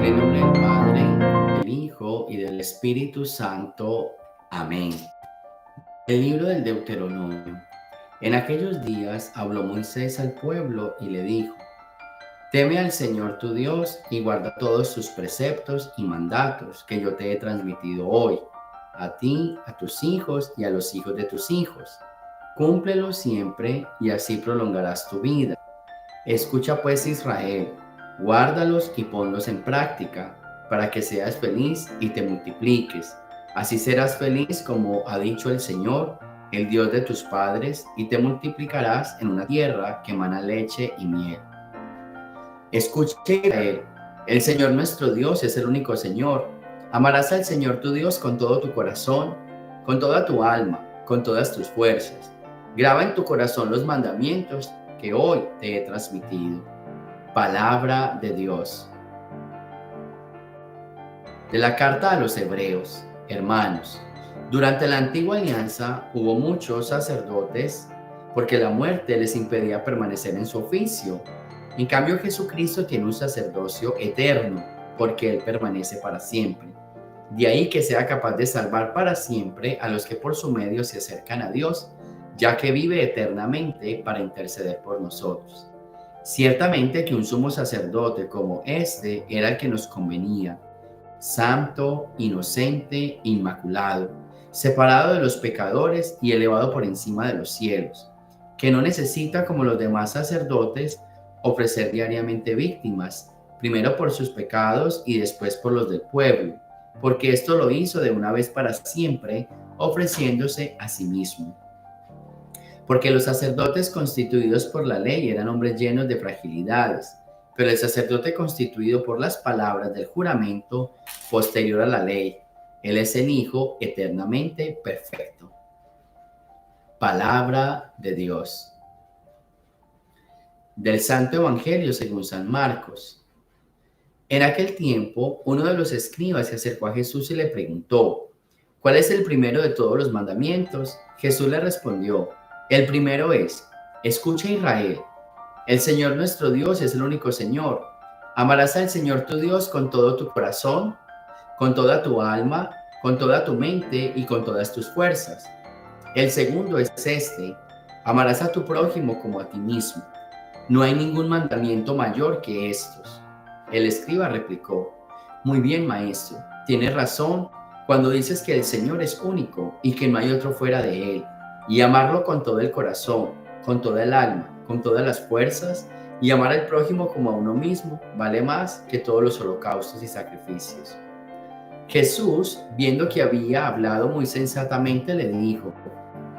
En el nombre del Padre, del Hijo y del Espíritu Santo. Amén. El libro del Deuteronomio. En aquellos días habló Moisés al pueblo y le dijo: Teme al Señor tu Dios y guarda todos sus preceptos y mandatos que yo te he transmitido hoy, a ti, a tus hijos y a los hijos de tus hijos. Cúmplelos siempre y así prolongarás tu vida. Escucha pues, Israel, guárdalos y ponlos en práctica, para que seas feliz y te multipliques. Así serás feliz como ha dicho el Señor, el Dios de tus padres, y te multiplicarás en una tierra que emana leche y miel. Escucha, Israel, el Señor nuestro Dios es el único Señor. Amarás al Señor tu Dios con todo tu corazón, con toda tu alma, con todas tus fuerzas. Graba en tu corazón los mandamientos que hoy te he transmitido. Palabra de Dios. De la carta a los Hebreos. Hermanos, durante la antigua alianza hubo muchos sacerdotes porque la muerte les impedía permanecer en su oficio. En cambio, Jesucristo tiene un sacerdocio eterno porque Él permanece para siempre. De ahí que sea capaz de salvar para siempre a los que por su medio se acercan a Dios, ya que vive eternamente para interceder por nosotros. Ciertamente que un sumo sacerdote como este era el que nos convenía, santo, inocente, inmaculado, separado de los pecadores y elevado por encima de los cielos, que no necesita, como los demás sacerdotes, ofrecer diariamente víctimas, primero por sus pecados y después por los del pueblo, porque esto lo hizo de una vez para siempre, ofreciéndose a sí mismo. Porque los sacerdotes constituidos por la ley eran hombres llenos de fragilidades, pero el sacerdote constituido por las palabras del juramento posterior a la ley, él es el Hijo eternamente perfecto. Palabra de Dios. Del Santo Evangelio según San Marcos. En aquel tiempo, uno de los escribas se acercó a Jesús y le preguntó: ¿Cuál es el primero de todos los mandamientos? Jesús le respondió: El primero es: escucha, Israel, el Señor nuestro Dios es el único Señor. Amarás al Señor tu Dios con todo tu corazón, con toda tu alma, con toda tu mente y con todas tus fuerzas. El segundo es este: amarás a tu prójimo como a ti mismo. No hay ningún mandamiento mayor que estos. El escriba replicó: Muy bien, maestro, tienes razón cuando dices que el Señor es único y que no hay otro fuera de Él, y amarlo con todo el corazón, con toda el alma, con todas las fuerzas, y amar al prójimo como a uno mismo vale más que todos los holocaustos y sacrificios. Jesús, viendo que había hablado muy sensatamente, le dijo: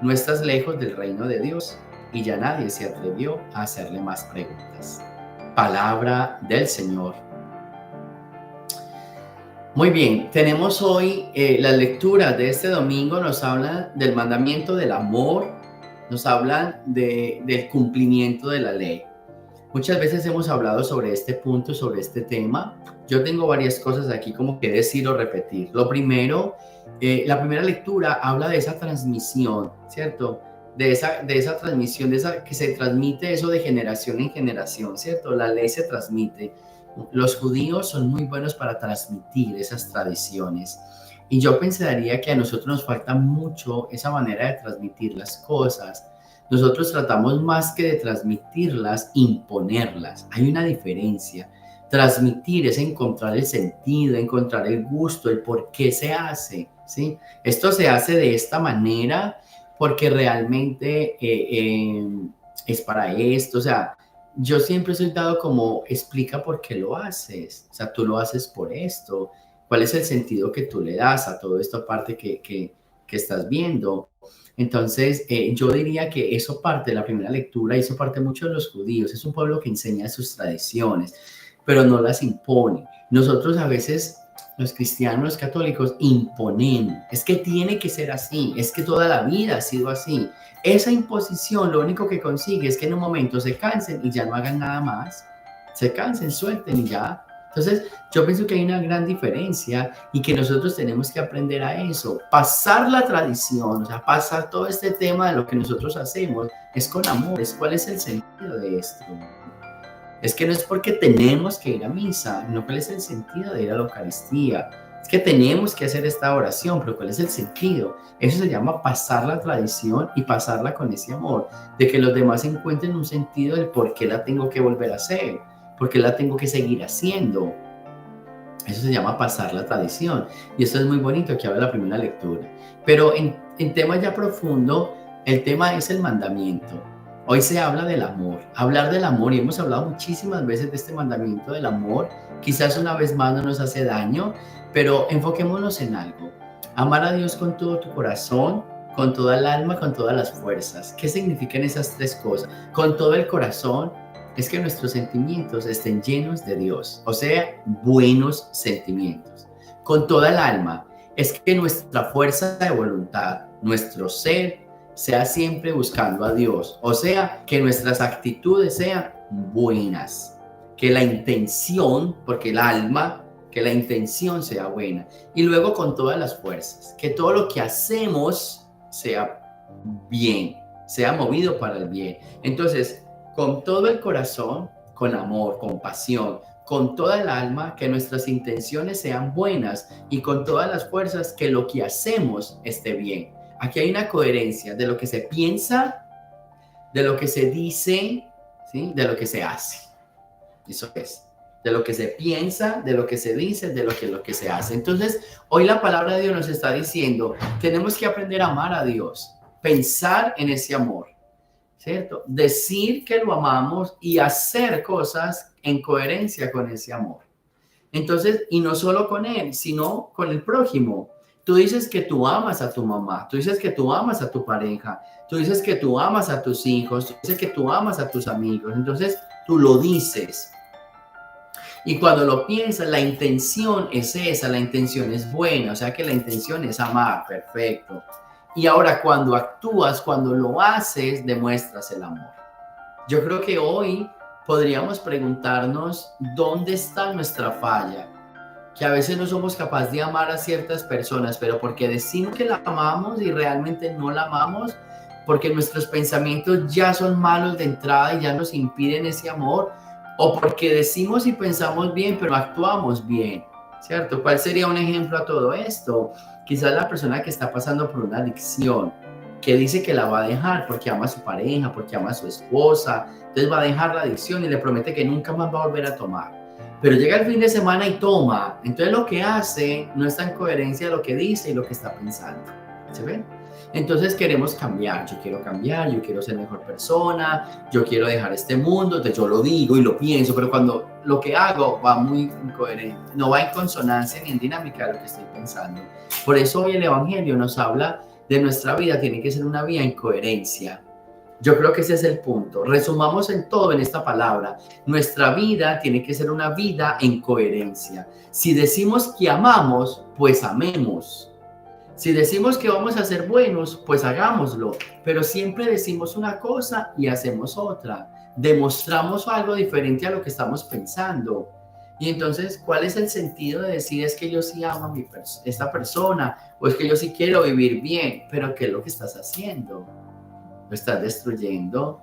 No estás lejos del reino de Dios. Y ya nadie se atrevió a hacerle más preguntas. Palabra del Señor. Muy bien, tenemos hoy las lecturas de este domingo. Nos hablan del mandamiento del amor, nos hablan del cumplimiento de la ley. Muchas veces hemos hablado sobre este punto, sobre este tema. Yo tengo varias cosas aquí como que decir o repetir. Lo primero, la primera lectura habla de esa transmisión, ¿cierto? De esa transmisión, que se transmite eso de generación en generación, ¿cierto? La ley se transmite. Los judíos son muy buenos para transmitir esas tradiciones. Y yo pensaría que a nosotros nos falta mucho esa manera de transmitir las cosas. Nosotros tratamos más que de transmitirlas, imponerlas. Hay una diferencia. Transmitir es encontrar el sentido, encontrar el gusto, el por qué se hace, ¿sí? Esto se hace de esta manera porque realmente es para esto. O sea, yo siempre soy dado como: explica por qué lo haces. O sea, tú lo haces por esto. ¿Cuál es el sentido que tú le das a todo esto aparte que estás viendo? Entonces, yo diría que eso parte de la primera lectura y eso parte mucho de los judíos. Es un pueblo que enseña sus tradiciones, pero no las impone. Nosotros a veces, los cristianos, los católicos, imponemos. Es que tiene que ser así, es que toda la vida ha sido así. Esa imposición lo único que consigue es que en un momento se cansen y ya no hagan nada más. Se cansen, suelten y ya. Entonces, yo pienso que hay una gran diferencia y que nosotros tenemos que aprender a eso. Pasar la tradición, o sea, pasar todo este tema de lo que nosotros hacemos, es con amor. ¿Cuál es el sentido de esto? Es que no es porque tenemos que ir a misa, no. ¿Cuál es el sentido de ir a la Eucaristía? Es que tenemos que hacer esta oración, pero ¿cuál es el sentido? Eso se llama pasar la tradición y pasarla con ese amor, de que los demás encuentren un sentido del por qué la tengo que volver a hacer, por qué la tengo que seguir haciendo. Eso se llama pasar la tradición. Y esto es muy bonito que habla la primera lectura. Pero en tema ya profundo, el tema es el mandamiento. Hoy se habla del amor. Hablar del amor, y hemos hablado muchísimas veces de este mandamiento del amor. Quizás una vez más no nos hace daño, pero enfoquémonos en algo. Amar a Dios con todo tu corazón, con toda el alma, con todas las fuerzas. ¿Qué significan esas tres cosas? Con todo el corazón es que nuestros sentimientos estén llenos de Dios, o sea, buenos sentimientos. Con toda el alma es que nuestra fuerza de voluntad, nuestro ser, sea siempre buscando a Dios, o sea, que nuestras actitudes sean buenas, que la intención, porque el alma, que la intención sea buena. Y luego con todas las fuerzas, que todo lo que hacemos sea bien, sea movido para el bien. Entonces, con todo el corazón, con amor, con pasión, con toda el alma, que nuestras intenciones sean buenas y con todas las fuerzas, que lo que hacemos esté bien. Aquí hay una coherencia de lo que se piensa, de lo que se dice, ¿sí? De lo que se hace. Eso es. De lo que se piensa, de lo que se dice, de lo que se hace. Entonces, hoy la palabra de Dios nos está diciendo, tenemos que aprender a amar a Dios, pensar en ese amor. ¿Cierto? Decir que lo amamos y hacer cosas en coherencia con ese amor. Entonces, y no solo con él, sino con el prójimo. Tú dices que tú amas a tu mamá, tú dices que tú amas a tu pareja, tú dices que tú amas a tus hijos, tú dices que tú amas a tus amigos. Entonces, tú lo dices. Y cuando lo piensas, la intención es esa, la intención es buena, o sea que la intención es amar, perfecto. Y ahora cuando actúas, cuando lo haces, demuestras el amor. Yo creo que hoy podríamos preguntarnos dónde está nuestra falla, que a veces no somos capaces de amar a ciertas personas, pero porque decimos que la amamos y realmente no la amamos, porque nuestros pensamientos ya son malos de entrada y ya nos impiden ese amor, o porque decimos y pensamos bien, pero actuamos bien, ¿cierto? ¿Cuál sería un ejemplo a todo esto? Quizás la persona que está pasando por una adicción, que dice que la va a dejar porque ama a su pareja, porque ama a su esposa, entonces va a dejar la adicción y le promete que nunca más va a volver a tomar. Pero llega el fin de semana y toma, entonces lo que hace no está en coherencia lo que dice y lo que está pensando. ¿Se ven? Entonces queremos cambiar, yo quiero ser mejor persona, yo quiero dejar este mundo, entonces yo lo digo y lo pienso, pero cuando lo que hago va muy incoherente, no va en consonancia ni en dinámica de lo que estoy pensando. Por eso hoy el Evangelio nos habla de nuestra vida, tiene que ser una vida en coherencia. Yo creo que ese es el punto. Resumamos en todo en esta palabra. Nuestra vida tiene que ser una vida en coherencia. Si decimos que amamos, pues amemos. Si decimos que vamos a ser buenos, pues hagámoslo. Pero siempre decimos una cosa y hacemos otra. Demostramos algo diferente a lo que estamos pensando. Y entonces, ¿cuál es el sentido de decir es que yo sí amo a esta persona o es que yo sí quiero vivir bien? Pero ¿qué es lo que estás haciendo? Lo estás destruyendo.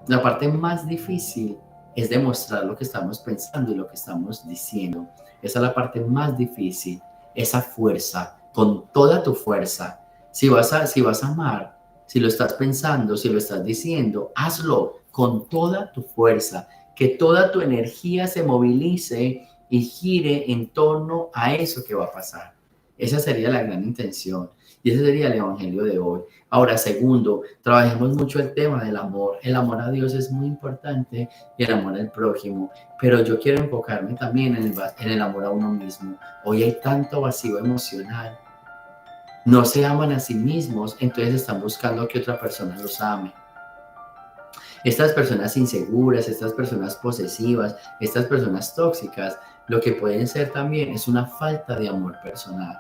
La parte más difícil es demostrar lo que estamos pensando y lo que estamos diciendo. Esa es la parte más difícil, esa fuerza, con toda tu fuerza. Si vas a amar, si lo estás pensando, si lo estás diciendo, hazlo con toda tu fuerza, que toda tu energía se movilice y gire en torno a eso que va a pasar. Esa sería la gran intención. Y ese sería el evangelio de hoy. Ahora, segundo, trabajemos mucho el tema del amor. El amor a Dios es muy importante y el amor al prójimo. Pero yo quiero enfocarme también en el amor a uno mismo. Hoy hay tanto vacío emocional. No se aman a sí mismos, entonces están buscando que otra persona los ame. Estas personas inseguras, estas personas posesivas, estas personas tóxicas, lo que pueden ser también es una falta de amor personal.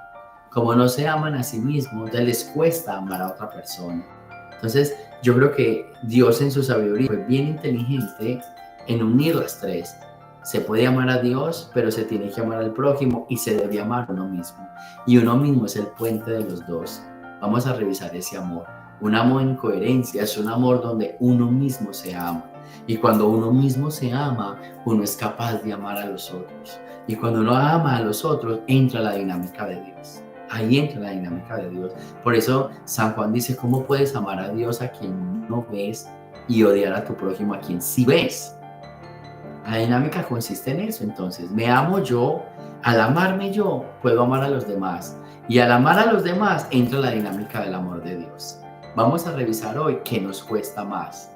Como no se aman a sí mismos, les cuesta amar a otra persona. Entonces, yo creo que Dios en su sabiduría fue bien inteligente en unir las tres. Se puede amar a Dios, pero se tiene que amar al prójimo y se debe amar a uno mismo. Y uno mismo es el puente de los dos. Vamos a revisar ese amor. Un amor en coherencia es un amor donde uno mismo se ama. Y cuando uno mismo se ama, uno es capaz de amar a los otros. Y cuando uno ama a los otros, entra la dinámica de Dios. Ahí entra la dinámica de Dios. Por eso San Juan dice, ¿cómo puedes amar a Dios a quien no ves y odiar a tu prójimo a quien sí ves? La dinámica consiste en eso. Entonces, me amo yo, al amarme yo, puedo amar a los demás. Y al amar a los demás, entra la dinámica del amor de Dios. Vamos a revisar hoy qué nos cuesta más.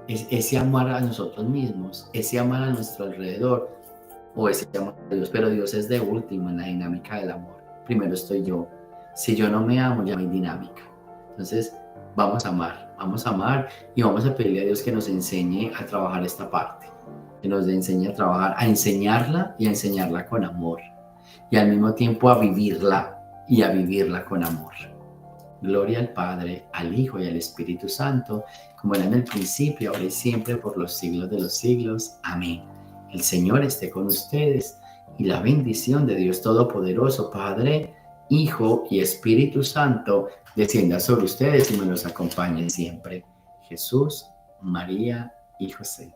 Es ese amar a nosotros mismos, ese amar a nuestro alrededor, o ese amor a Dios. Pero Dios es de último en la dinámica del amor. Primero estoy yo. Si yo no me amo, ya no hay dinámica. Entonces, vamos a amar y vamos a pedirle a Dios que nos enseñe a trabajar esta parte, que nos enseñe a trabajar, a enseñarla y a enseñarla con amor, y al mismo tiempo a vivirla y a vivirla con amor. Gloria al Padre, al Hijo y al Espíritu Santo, como era en el principio, ahora y siempre, por los siglos de los siglos. Amén. El Señor esté con ustedes y la bendición de Dios Todopoderoso, Padre, Hijo y Espíritu Santo, descienda sobre ustedes y me los acompañe siempre. Jesús, María y José.